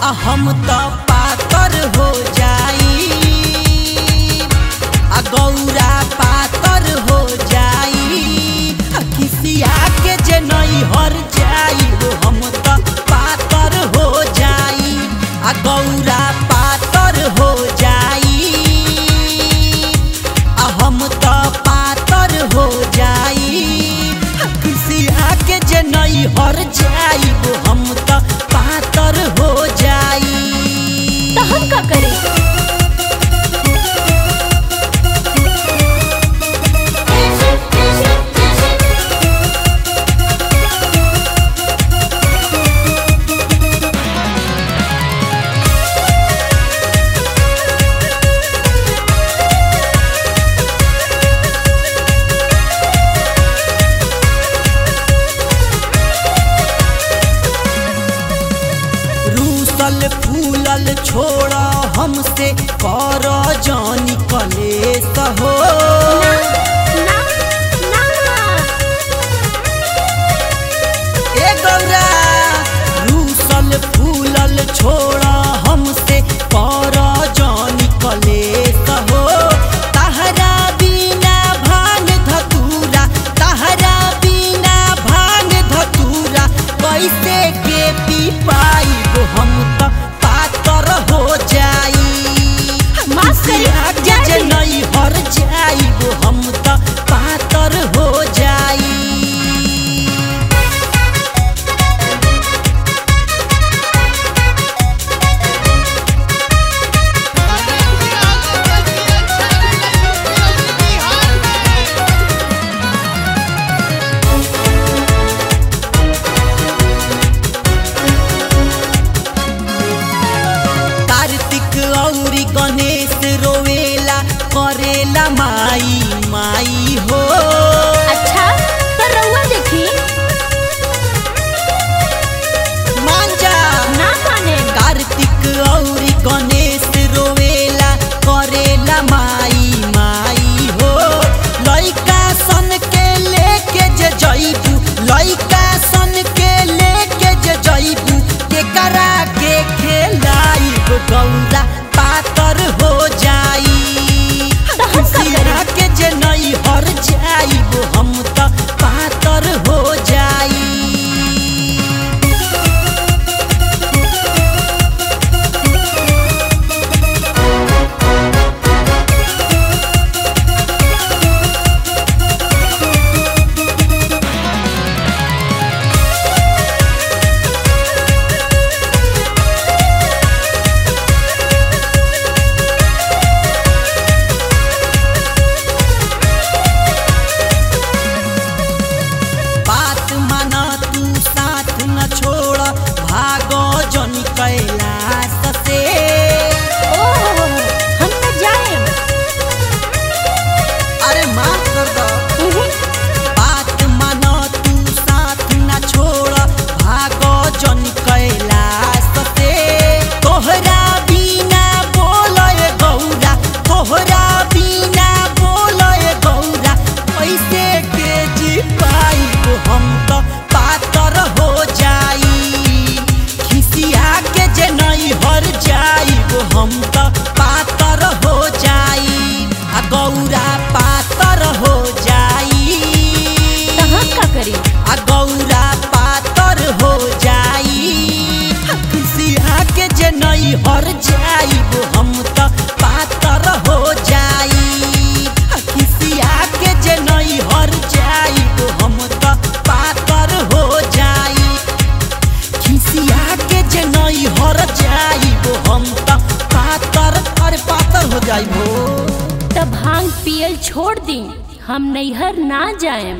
हम तो पातर हो जाई गौरा पातर हो जाई खिसिया के जे नहीं हर जाई हम तो पातर हो जाई गौरा पातर हो जाई हम तो पातर हो जाई खिसिया के जे नहीं हर जाई हम तो पातर हो जाई। तो हम का करें? फूलल छोड़ा हमसे कर जानी कलेश हो ए गौरा रूसल फूलल छोड़ा हमसे कर जानी कलेश हो तहरा बिना भांग धतूरा तहरा बिना भांग धतूरा कैसे के पी पाई हम तो पातर हो जाई जे नहीं हर जाई हम तो पातर हो जाई। गौरी गणेश रोवेला करेला माई माई हो। अच्छा तो रउआ देखी मान जा ना माने। कार्तिक गौरी गणेश रोवेला करेला माई माई हो लइका सन के लेके जे जइबू लइका सन के लेके जे जइबू के करा के खेलाई गौरा पातर हो जाई खिसिया के जे नहीं हर जाई हम तो पातर हो जाई। कैलाश से हम न जाए। अरे माफ कर दो बात मानो तू साथ न छोड़ भागो जन कैलाश से तोहरा बिना बोले गौरा तोहरा बिना बोले गौरा ऐसे के जी पाई हम तो पातर हो जाई खिसिया के जे नहीं हर जाई हम तो पातर हो जाई गौरा पातर हो जाई। तो हम का करी? गौरा पातर हो जाई खिसिया के जे नहीं हर जाई हम तो पातर हो जाई खिसिया के जे नहीं हर जाई हम तो पातर हो जाई खिसिया के जे नहीं हर जाई हम तो पातर अरे पातर हो जाई। तब भांग पियल छोड़ दी हम नैहर ना जाएम।